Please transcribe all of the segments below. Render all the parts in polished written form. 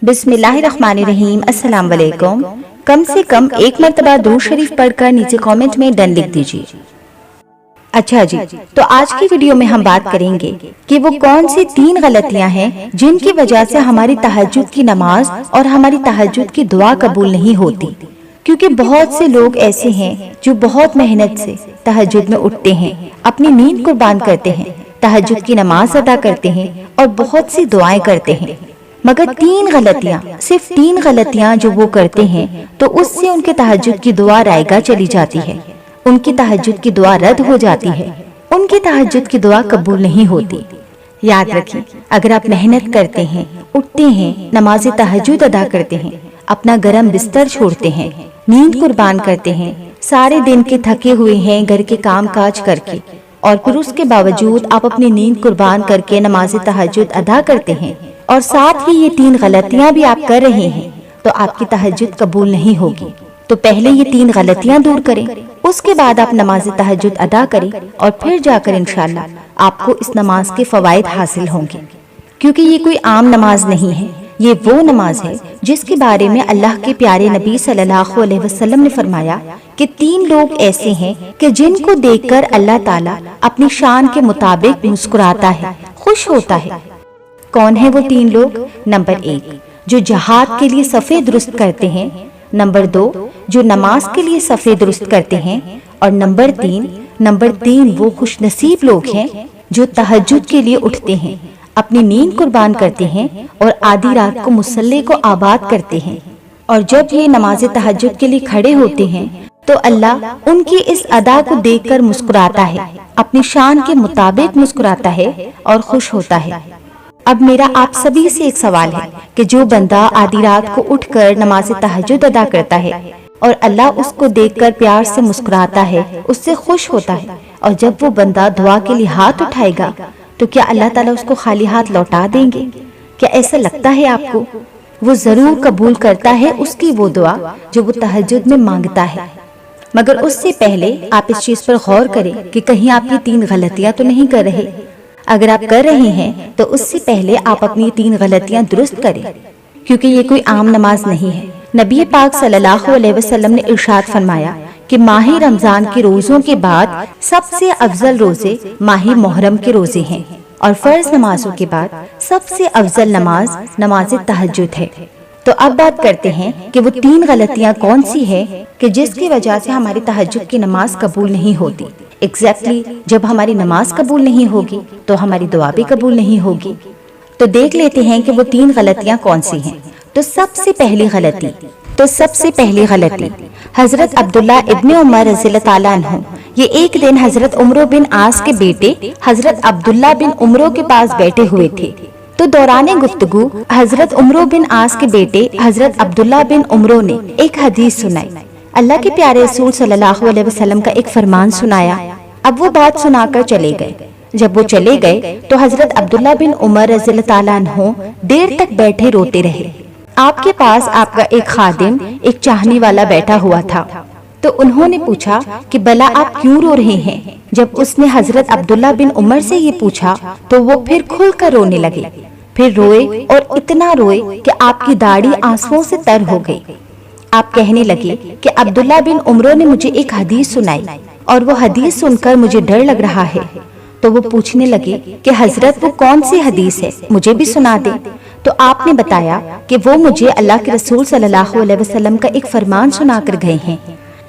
بسم اللہ الرحمن الرحیم۔ السلام علیکم۔ کم سے کم ایک مرتبہ درود شریف پڑھ کر نیچے کامنٹ میں ڈن لکھ دیجیے۔ اچھا جی، تو آج کی ویڈیو میں ہم بات کریں گے کہ وہ کون سی 3 غلطیاں ہیں جن کی وجہ سے ہماری تہجد کی نماز اور ہماری تہجد کی دعا قبول نہیں ہوتی۔ کیونکہ بہت سے لوگ ایسے ہیں جو بہت محنت سے تہجد میں اٹھتے ہیں، اپنی نیند قربان کرتے ہیں، تہجد کی نماز ادا کرتے ہیں اور بہت سی دعائیں کرتے ہیں، مگر 3 غلطیاں، صرف 3 غلطیاں جو وہ کرتے ہیں تو اس سے ان کے تہجد کی دعا رائگاں چلی جاتی ہے، ان کی تہجد کی دعا رد ہو جاتی ہے، ان کی تہجد کی دعا قبول نہیں ہوتی۔ یاد رکھیں، اگر آپ محنت کرتے ہیں، اٹھتے ہیں، نماز تہجد ادا کرتے ہیں، اپنا گرم بستر چھوڑتے ہیں، نیند قربان کرتے ہیں، سارے دن کے تھکے ہوئے ہیں گھر کے کام کاج کر کے، اور پھر اس کے باوجود آپ اپنی نیند قربان کر کے نماز تہجد ادا کرتے ہیں اور ساتھ ہی یہ 3 غلطیاں بھی آپ کر رہے ہیں، تو آپ کی تہجد قبول نہیں ہوگی۔ تو پہلے یہ 3 غلطیاں دور کریں، اس کے بعد آپ نماز تہجد ادا کریں اور پھر جا کر انشاءاللہ آپ کو اس نماز کے فوائد حاصل ہوں گے۔ کیونکہ یہ کوئی عام نماز نہیں ہے، یہ وہ نماز ہے جس کے بارے میں اللہ کے پیارے نبی صلی اللہ علیہ وسلم نے فرمایا کہ 3 لوگ ایسے ہیں کہ جن کو دیکھ کر اللہ تعالیٰ اپنی شان کے مطابق مسکراتا ہے، خوش ہوتا ہے۔ کون ہیں وہ 3 لوگ؟ نمبر 1، جو جہاد کے لیے صفیں درست کرتے ہیں، نمبر 2، جو نماز کے لیے صفیں درست کرتے ہیں، اور نمبر 3 وہ خوش نصیب لوگ ہیں جو تہجد کے لیے اٹھتے ہیں، اپنی نیند قربان کرتے ہیں اور آدھی رات کو مصلی کو آباد کرتے ہیں، اور جب یہ نماز تہجد کے لیے کھڑے ہوتے ہیں تو اللہ ان کی اس ادا کو دیکھ کر مسکراتا ہے، اپنی شان کے مطابق مسکراتا ہے اور خوش ہوتا ہے۔ اب میرا آپ سبھی سے ایک سوال ہے کہ جو بندہ آدھی رات کو اٹھ کر نماز تہجد ادا کرتا ہے اور اللہ اس کو دیکھ کر پیار سے مسکراتا ہے، اس سے خوش ہوتا ہے، اور جب وہ بندہ دعا کے لیے ہاتھ اٹھائے گا تو کیا اللہ تعالیٰ اس کو خالی ہاتھ لوٹا دیں گے؟ کیا ایسا لگتا ہے آپ کو؟ وہ ضرور قبول کرتا ہے اس کی وہ دعا جو وہ تہجد میں مانگتا ہے، مگر اس سے پہلے آپ اس چیز پر غور کریں کہ کہیں آپ یہ 3 غلطیاں تو نہیں کر رہے۔ اگر آپ کر رہے ہیں تو اس سے پہلے آپ اپنی 3 غلطیاں درست کریں، کیونکہ یہ کوئی عام نماز نہیں ہے۔ نبی پاک صلی اللہ علیہ وسلم نے ارشاد فرمایا کہ ماہ رمضان کے روزوں کے بعد سب سے افضل روزے ماہ محرم کے روزے ہیں، اور فرض نمازوں کے بعد سب سے افضل نماز نماز تہجد ہے۔ تو اب بات کرتے ہیں کہ وہ 3 غلطیاں کون سی ہے کہ جس کی وجہ سے ہماری تہجد کی نماز قبول نہیں ہوتی۔ ایگزیکٹلی جب ہماری نماز قبول نہیں ہوگی تو ہماری دعا بھی قبول نہیں ہوگی۔ تو دیکھ لیتے ہیں کہ وہ 3 غلطیاں کون سی ہیں۔ تو سب سے پہلی غلطی حضرت عبداللہ ابن عمر رضی اللہ تعالیٰ عنہ، یہ ایک دن حضرت عمرو بن عاص کے بیٹے حضرت عبداللہ بن عمرو کے پاس بیٹھے ہوئے تھے، تو دوران گفتگو حضرت عمرو بن عاص کے بیٹے حضرت عبداللہ بن عمرو نے ایک حدیث سنائی، اللہ کے پیارے رسول صلی اللہ علیہ وسلم کا ایک فرمان سنایا۔ اب وہ بات سنا کر چلے گئے۔ جب وہ چلے گئے تو حضرت عبداللہ بن عمر رضی اللہ تعالیٰ عنہ دیر تک بیٹھے روتے رہے۔ آپ کے پاس آپ کا ایک خادم، ایک چاہنے والا بیٹھا ہوا تھا، تو انہوں نے پوچھا کہ بلا آپ کیوں رو رہے ہیں؟ جب اس نے حضرت عبداللہ بن عمر سے یہ پوچھا تو وہ پھر کھل کر رونے لگے، پھر روئے اور اتنا روئے کہ آپ کی داڑھی آنسوؤں سے تر ہو گئی۔ آپ کہنے لگے کہ عبداللہ بن عمرو نے مجھے ایک حدیث سنائی اور وہ حدیث سن کر مجھے ڈر لگ رہا ہے۔ تو وہ پوچھنے لگے کہ حضرت وہ کون سی حدیث ہے، مجھے بھی سنا دے۔ تو آپ نے بتایا کہ وہ مجھے اللہ کے رسول صلی اللہ علیہ وسلم کا ایک فرمان سنا کر گئے ہیں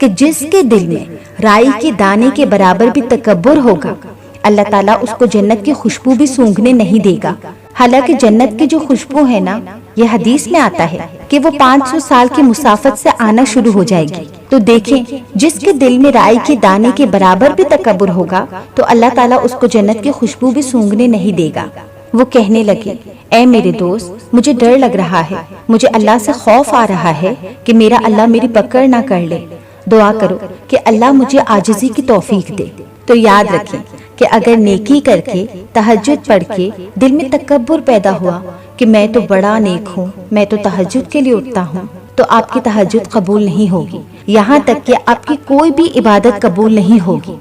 کہ جس کے دل میں رائی کے دانے کے برابر بھی تکبر ہوگا، اللہ تعالیٰ اس کو جنت کی خوشبو بھی سونگھنے نہیں دے گا۔ حالانکہ جنت کی جو خوشبو ہے نا، یہ حدیث میں آتا ہے کہ وہ 500 سال کی مسافت سے آنا شروع ہو جائے گی۔ تو دیکھیں، جس کے دل میں رائی کے دانے کے برابر بھی تکبر ہوگا تو اللہ تعالیٰ اس کو جنت کی خوشبو بھی سونگھنے نہیں دے گا۔ وہ کہنے لگے، اے میرے دوست، مجھے ڈر لگ رہا ہے، مجھے اللہ سے خوف آ رہا ہے کہ میرا اللہ میری پکڑ نہ کر لے، دعا کرو کہ اللہ مجھے عاجزی کی توفیق دے۔ تو یاد رکھیں کہ اگر نیکی کر کے تہجد پڑھ کے دل میں تکبر پیدا ہوا کہ میں تو بڑا نیک ہوں، میں تو تہجد کے لیے اٹھتا ہوں، تو آپ کی تہجد قبول نہیں ہوگی، یہاں تک کہ آپ کی کوئی بھی عبادت قبول نہیں ہوگی۔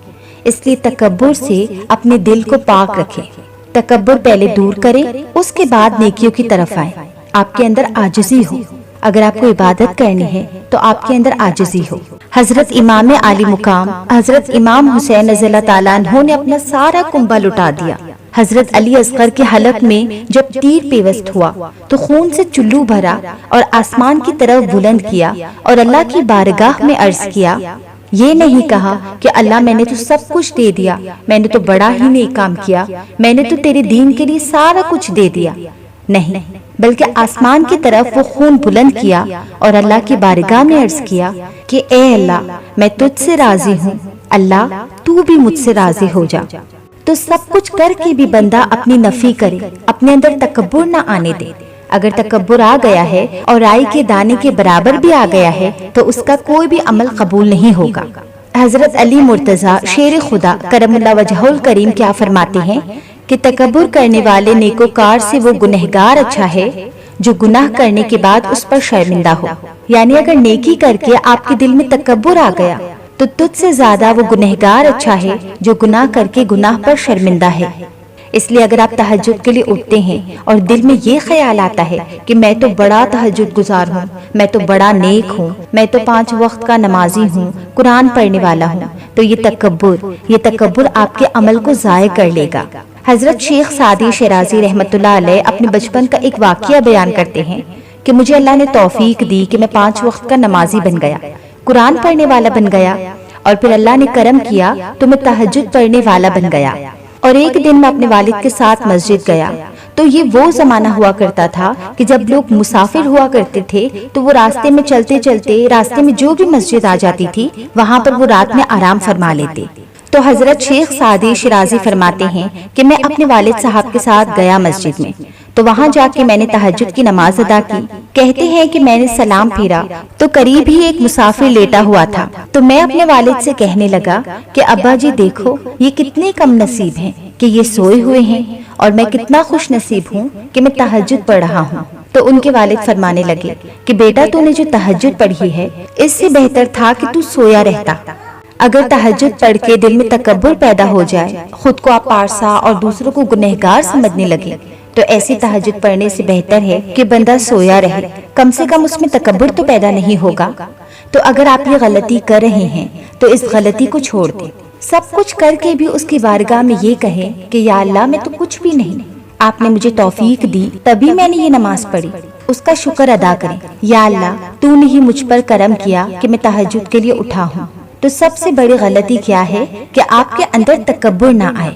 اس لیے تکبر سے اپنے دل کو پاک رکھیں، تکبر پہلے دور کریں، اس کے بعد نیکیوں کی طرف آئیں۔ آپ کے اندر عاجزی ہو. اگر آپ کو عبادت کرنی ہے تو آپ کے اندر عاجزی ہو. حضرت امام عالی مقام حضرت امام حسین رضی اللہ تعالیٰ عنہ نے اپنا سارا کنبہ لٹا دیا. حضرت علی اصغر کے حلق میں جب تیر پیوست ہوا تو خون سے چلو بھرا اور آسمان کی طرف بلند کیا اور اللہ کی بارگاہ میں عرض کیا. یہ نہیں کہا کہ اللہ میں نے تو سب کچھ دے دیا، میں نے تو بڑا ہی نیک کام کیا، میں نے تو تیرے دین کے لیے سارا کچھ دے دیا. نہیں، بلکہ آسمان کی طرف وہ خون بلند کیا اور اللہ کی بارگاہ میں عرض کیا کہ اے اللہ، میں تجھ سے راضی ہوں، اللہ تو بھی مجھ سے راضی ہو جا. تو سب کچھ کر کے بھی بندہ اپنی نفی کرے، اپنے اندر تکبر نہ آنے دے. اگر تکبر آ گیا ہے اور رائی کے دانے کے برابر بھی آ گیا ہے تو اس کا کوئی بھی عمل قبول نہیں ہوگا. حضرت علی مرتضیٰ شیر خدا کرم اللہ وجہہ الکریم کیا فرماتے ہیں کہ تکبر کرنے والے نیکوکار سے وہ گنہگار اچھا ہے جو گناہ کرنے کے بعد اس پر شرمندہ ہو. یعنی اگر نیکی کر کے آپ کے دل میں تکبر آ گیا تو تجھ سے زیادہ وہ گنہگار اچھا ہے جو گناہ کر کے گناہ پر شرمندہ ہے. اس لیے اگر آپ تہجد کے لیے اٹھتے ہیں اور دل میں یہ خیال آتا ہے کہ میں تو بڑا تہجد گزار ہوں، میں تو بڑا نیک ہوں، میں تو 5 وقت کا نمازی ہوں، قرآن پڑھنے والا ہوں، تو یہ تکبر آپ کے عمل کو ضائع کر لے گا. حضرت شیخ سعدی شیرازی رحمۃ اللہ علیہ اپنے بچپن کا ایک واقعہ بیان کرتے ہیں کہ مجھے اللہ نے توفیق دی کہ میں 5 وقت کا نمازی بن گیا، قرآن پڑھنے والا بن گیا، اور پھر اللہ نے کرم کیا تو میں تہجد پڑھنے والا بن گیا. اور ایک دن میں اپنے والد کے ساتھ مسجد گیا تو یہ وہ زمانہ ہوا کرتا تھا کہ جب لوگ مسافر ہوا کرتے تھے تو وہ راستے میں چلتے چلتے راستے میں جو بھی مسجد آ جاتی تھی وہاں پر وہ رات میں آرام فرما لیتے. تو حضرت شیخ سعدی شیرازی فرماتے ہیں کہ میں اپنے والد صاحب کے ساتھ گیا مسجد میں، تو وہاں جا کے میں نے تہجد کی نماز ادا کی. کہتے ہیں کہ میں نے سلام پھیرا تو قریب ہی ایک مسافر لیٹا ہوا تھا، تو میں اپنے والد سے کہنے لگا کہ ابا جی دیکھو یہ کتنے کم نصیب ہیں کہ یہ سوئے ہوئے ہیں، اور میں کتنا خوش نصیب ہوں کہ میں تہجد پڑھ رہا ہوں. تو ان کے والد فرمانے لگے کہ بیٹا تو نے جو تہجد پڑھی ہے اس سے بہتر تھا کہ تو سویا رہتا. اگر تہجد پڑھ کے دل میں تکبر پیدا ہو جائے، خود کو آپ پارسا اور دوسروں کو گنہگار سمجھنے لگے، تو ایسی تہجد پڑھنے سے بہتر ہے کہ بندہ سویا رہے، کم سے کم اس میں تکبر تو پیدا نہیں ہوگا. تو اگر آپ یہ غلطی کر رہے ہیں تو اس غلطی کو چھوڑ دیں. سب کچھ کر کے بھی اس کی بارگاہ میں یہ کہیں کہ یا اللہ میں تو کچھ بھی نہیں، آپ نے مجھے توفیق دی تبھی میں نے یہ نماز پڑھی، اس کا شکر ادا کریں. یا اللہ تو نے ہی مجھ پر کرم کیا کہ میں تہجد کے لیے اٹھا ہوں. تو سب سے بڑی غلطی کیا ہے کہ آپ کے اندر تکبر نہ آئے.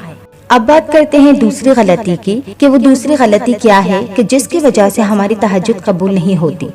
اب بات کرتے ہیں دوسری غلطی کی کہ وہ دوسری غلطی کیا ہے کہ جس کی وجہ سے ہماری تہجد قبول نہیں ہوتی.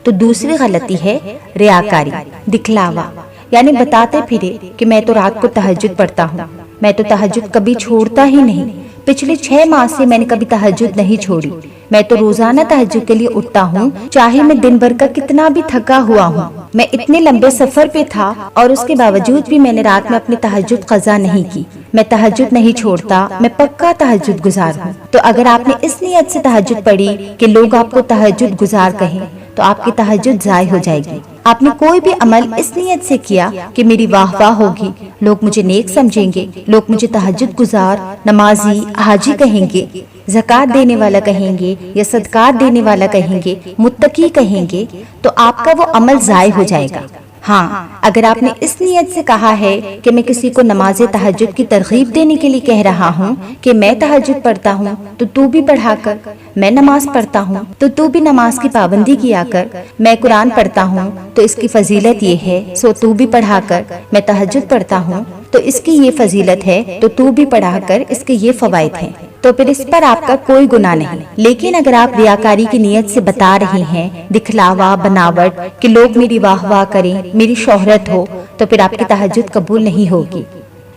تو دوسری غلطی ہے ریاکاری، دکھلاوا. یعنی بتاتے پھرے کہ میں تو رات کو تہجد پڑھتا ہوں، میں تو تہجد کبھی چھوڑتا ہی نہیں، پچھلے 6 ماہ سے میں نے کبھی تہجد نہیں چھوڑی، میں تو روزانہ تہجد کے لیے اٹھتا ہوں چاہے میں دن بھر کا کتنا بھی تھکا ہوا ہوں. میں اتنے لمبے سفر پہ تھا اور اس کے باوجود بھی میں نے رات میں اپنی تہجد قضا نہیں کی. میں تہجد نہیں چھوڑتا، میں پکا تہجد گزار ہوں. تو اگر آپ نے اس نیت سے تہجد پڑھی کہ لوگ آپ کو تہجد گزار کہیں تو آپ کی تہجد ضائع ہو جائے گی. آپ نے کوئی بھی عمل اس نیت سے کیا کہ میری واہ واہ ہوگی، لوگ مجھے نیک سمجھیں گے، لوگ مجھے تہجد گزار، نمازی، حاجی کہیں گے، زکوٰۃ دینے والا کہیں گے یا صدقات دینے والا کہیں گے، متقی کہیں گے، تو آپ کا وہ عمل ضائع ہو جائے گا. ہاں اگر آپ نے اس نیت سے کہا ہے کہ میں کسی کو نماز تہجد کی ترغیب دینے کے لیے کہہ رہا ہوں کہ میں تہجد پڑھتا ہوں تو تو بھی پڑھا کر، میں نماز پڑھتا ہوں تو تو بھی نماز کی پابندی کیا کر، میں قرآن پڑھتا ہوں تو اس کی فضیلت یہ ہے سو تو بھی پڑھا کر، میں تہجد پڑھتا ہوں تو اس کی یہ فضیلت ہے تو تو بھی پڑھا کر، اس کے یہ فوائد ہیں، تو پھر اس پر آپ کا کوئی گناہ نہیں. لیکن اگر آپ ریاکاری کی نیت سے بتا رہے ہیں، دکھلاوا، بناوٹ، کہ لوگ میری واہ واہ کریں، میری شہرت ہو، تو پھر آپ کی تہجد قبول نہیں ہوگی.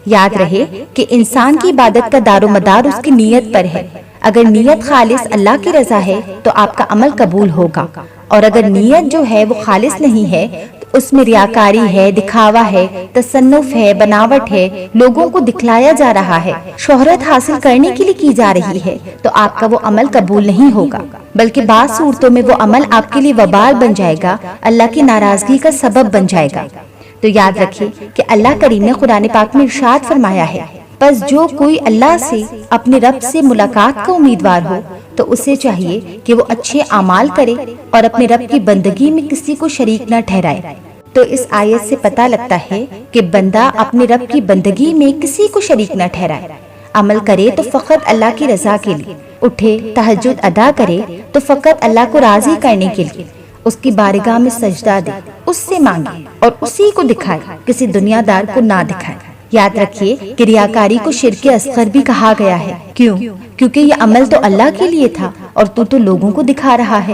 یاد رہے کہ انسان کی عبادت کا دار و مدار اس کی نیت پر ہے. اگر نیت خالص اللہ کی رضا ہے تو آپ کا عمل قبول ہوگا، اور اگر نیت جو ہے وہ خالص نہیں ہے تو اس میں ریاکاری ہے، دکھاوا ہے، تصنف ہے، بناوٹ ہے، لوگوں کو دکھلایا جا رہا ہے، شہرت حاصل کرنے کے لیے کی جا رہی ہے، تو آپ کا وہ عمل قبول نہیں ہوگا، بلکہ بعض صورتوں میں وہ عمل آپ کے لیے وبال بن جائے گا، اللہ کی ناراضگی کا سبب بن جائے گا. تو یاد رکھیے کہ اللہ کریم نے قرآن پاک میں ارشاد فرمایا ہے، پس جو کوئی اللہ سے، اپنے رب سے ملاقات کا امیدوار ہو تو اسے چاہیے کہ وہ اچھے اعمال کرے اور اپنے رب کی بندگی میں کسی کو شریک نہ ٹھہرائے۔ تو اس آیت سے پتہ لگتا ہے کہ بندہ اپنے رب کی بندگی میں کسی کو شریک نہ ٹھہرائے، عمل کرے تو فقط اللہ کی رضا کے لیے، اٹھے تہجد ادا کرے تو فقط اللہ کو راضی کرنے کے لیے، اس کی بارگاہ میں سجدہ دے، اس سے مانگے اور اسی کو دکھائے، کسی دنیا دار کو نہ دکھائے۔ یاد رکھیے کہ ریاکاری کو شرک اصغر بھی کہا گیا ہے۔ کیوں؟ کیونکہ یہ عمل تو اللہ کے لیے تھا اور تو لوگوں کو دکھا رہا ہے۔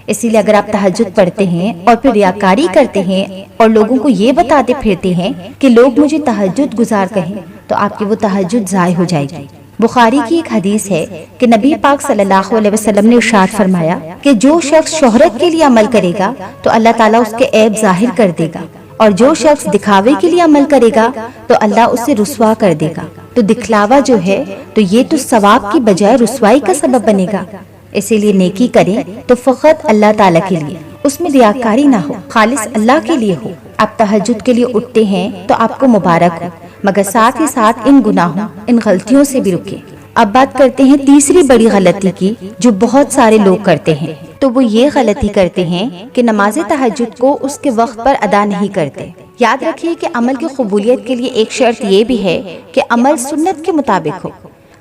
اسی لیے اگر آپ تہجد پڑھتے ہیں اور پھر ریاکاری کرتے ہیں اور لوگوں کو یہ بتاتے پھرتے ہیں کہ لوگ مجھے تہجد گزار کہیں، تو آپ کی وہ تہجد ضائع ہو جائے گی۔ بخاری کی ایک حدیث ہے کہ نبی پاک صلی اللہ علیہ وسلم نے ارشاد فرمایا کہ جو شخص شہرت کے لیے عمل کرے گا تو اللہ تعالیٰ اس کے عیب ظاہر کر دے گا، اور جو شخص دکھاوے کے لیے عمل کرے گا تو اللہ اسے رسوا کر دے گا۔ تو دکھلاوا جو ہے تو یہ تو ثواب کی بجائے رسوائی کا سبب بنے گا۔ اسی لیے نیکی کریں تو فقط اللہ تعالیٰ کے لیے، اس میں ریاکاری نہ ہو، خالص اللہ کے لیے ہو۔ آپ تہجد کے لیے اٹھتے ہیں تو آپ کو مبارک ہو، مگر ساتھ ہی ساتھ ان گناہوں، ان غلطیوں سے بھی رکیں۔ اب بات کرتے ہیں تیسری بڑی غلطی کی جو بہت سارے لوگ کرتے ہیں، تو وہ یہ غلطی کرتے ہیں کہ نماز تہجد کو اس کے وقت پر ادا نہیں کرتے۔ یاد رکھیے کہ عمل کی قبولیت کے لیے ایک شرط یہ بھی ہے کہ عمل سنت کے مطابق ہو۔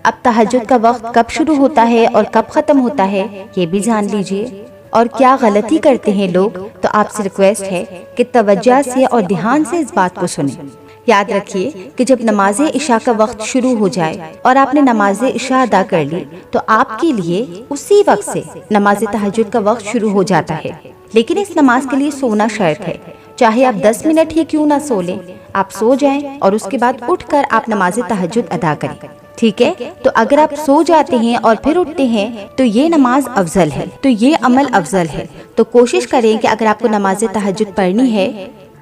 اب تہجد کا وقت کب شروع ہوتا ہے اور کب ختم ہوتا ہے یہ بھی جان لیجئے۔ اور کیا غلطی کرتے ہیں لوگ، تو آپ سے ریکویسٹ ہے کہ توجہ سے اور دھیان سے اس بات کو سنیں۔ یاد رکھیے کہ جب نماز عشاء کا وقت شروع ہو جائے اور آپ نے نماز عشاء ادا کر لی تو آپ کے لیے اسی وقت سے نماز تہجد کا وقت شروع ہو جاتا ہے، لیکن اس نماز کے لیے سونا شرط ہے۔ چاہے آپ 10 منٹ ہی کیوں نہ سو لیں، آپ سو جائیں اور اس کے بعد اٹھ کر آپ نماز تہجد ادا کریں، ٹھیک ہے؟ تو اگر آپ سو جاتے ہیں اور پھر اٹھتے ہیں تو یہ نماز افضل ہے، تو یہ عمل افضل ہے۔ تو کوشش کریں کہ اگر آپ کو نماز تہجد پڑھنی ہے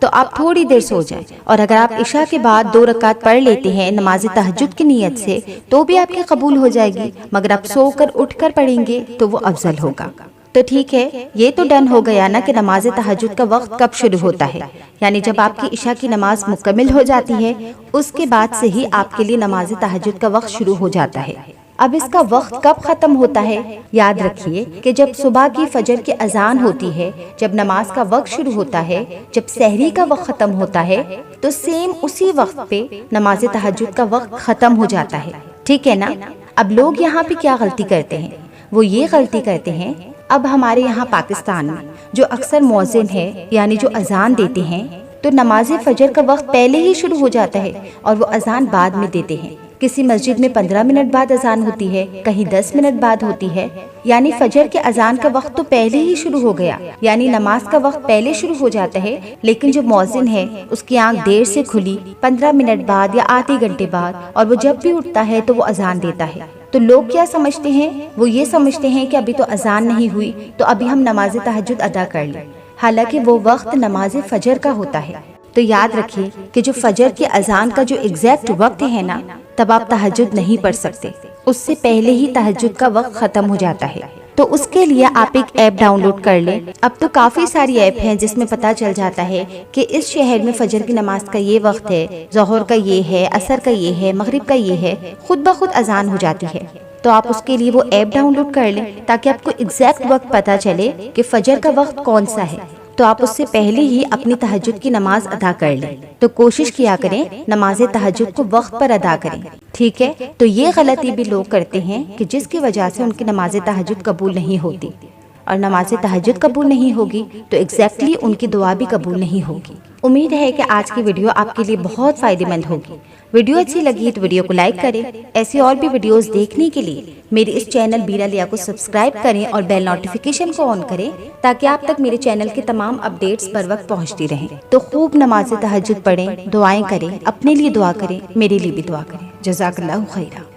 تو آپ تھوڑی دیر سو جائیں، اور اگر آپ عشاء کے بعد 2 رکعت پڑھ لیتے ہیں نماز تہجد کی نیت سے تو بھی آپ کی قبول ہو جائے گی، مگر آپ سو کر اٹھ کر پڑھیں گے تو وہ افضل ہوگا۔ تو ٹھیک ہے، یہ تو ڈن ہو گیا نا کہ نماز تہجد کا وقت کب شروع ہوتا ہے، یعنی جب آپ کی عشاء کی نماز مکمل ہو جاتی ہے اس کے بعد سے ہی آپ کے لیے نماز تہجد کا وقت شروع ہو جاتا ہے۔ اب اس کا وقت کب ختم ہوتا ہے؟ یاد رکھیے کہ جب صبح کی فجر کی اذان ہوتی ہے، جب نماز کا وقت شروع ہوتا ہے، جب سحری کا وقت ختم ہوتا ہے، تو سیم اسی وقت پہ نماز تہجد کا وقت ختم ہو جاتا ہے، ٹھیک ہے نا؟ اب لوگ یہاں پہ کیا غلطی کرتے ہیں؟ وہ یہ غلطی کرتے ہیں، اب ہمارے یہاں پاکستان میں جو اکثر مؤذن ہے یعنی جو اذان دیتے ہیں تو نماز فجر کا وقت پہلے ہی شروع ہو جاتا ہے اور وہ اذان بعد میں دیتے ہیں۔ کسی مسجد میں 15 منٹ بعد اذان ہوتی ہے، کہیں 10 منٹ بعد ہوتی ہے، یعنی فجر کے اذان کا وقت تو پہلے ہی شروع ہو گیا، یعنی نماز کا وقت پہلے شروع ہو جاتا ہے، لیکن جو مؤذن ہے اس کی آنکھ دیر سے کھلی، 15 منٹ بعد یا آدھے گھنٹے بعد، اور وہ جب بھی اٹھتا ہے تو وہ اذان دیتا ہے۔ تو لوگ کیا سمجھتے ہیں؟ وہ یہ سمجھتے ہیں کہ ابھی تو اذان نہیں ہوئی تو ابھی ہم نماز تہجد ادا کر لیں، حالانکہ وہ وقت نماز فجر کا ہوتا ہے۔ تو یاد رکھیے کہ جو فجر کی اذان کا جو ایگزیکٹ وقت ہے نا، تب آپ تہجد نہیں پڑھ سکتے، اس سے پہلے ہی تہجد کا وقت ختم ہو جاتا ہے۔ تو اس کے لیے آپ ایک ایپ ڈاؤن لوڈ کر لیں۔ اب تو کافی ساری ایپ ہیں جس میں پتہ چل جاتا ہے کہ اس شہر میں فجر کی نماز کا یہ وقت ہے، ظہر کا یہ ہے، عصر کا یہ ہے، مغرب کا یہ ہے، خود بخود اذان ہو جاتی ہے۔ تو آپ اس کے لیے وہ ایپ ڈاؤن لوڈ کر لیں تاکہ آپ کو ایگزیکٹ وقت پتہ چلے کہ فجر کا وقت کون سا ہے، تو آپ اس سے پہلے ہی اپنی تہجد کی نماز ادا کر لیں۔ تو کوشش کیا کریں نماز تہجد کو وقت پر ادا کریں، ٹھیک ہے؟ تو یہ غلطی بھی لوگ کرتے ہیں کہ جس کی وجہ سے ان کی نماز تہجد قبول نہیں ہوتی، اور نماز تہجد قبول نہیں ہوگی تو ایگزیکٹلی ان کی دعا بھی قبول نہیں ہوگی۔ امید ہے کہ آج کی ویڈیو آپ کے لیے بہت فائدہ مند ہوگی۔ ویڈیو اچھی لگی تو ویڈیو کو لائک کریں۔ ایسی اور بھی ویڈیوز دیکھنے کے لیے میرے اس چینل بیرا لیا کو سبسکرائب کریں اور بیل نوٹیفیکیشن کو آن کریں تاکہ آپ تک میرے چینل کے تمام اپڈیٹس پر وقت پہنچتی رہیں۔ تو خوب نماز تہجد پڑھیں، دعائیں کریں، اپنے لیے دعا کریں، میرے لیے بھی دعا کریں۔ جزاک اللہ خیرہ۔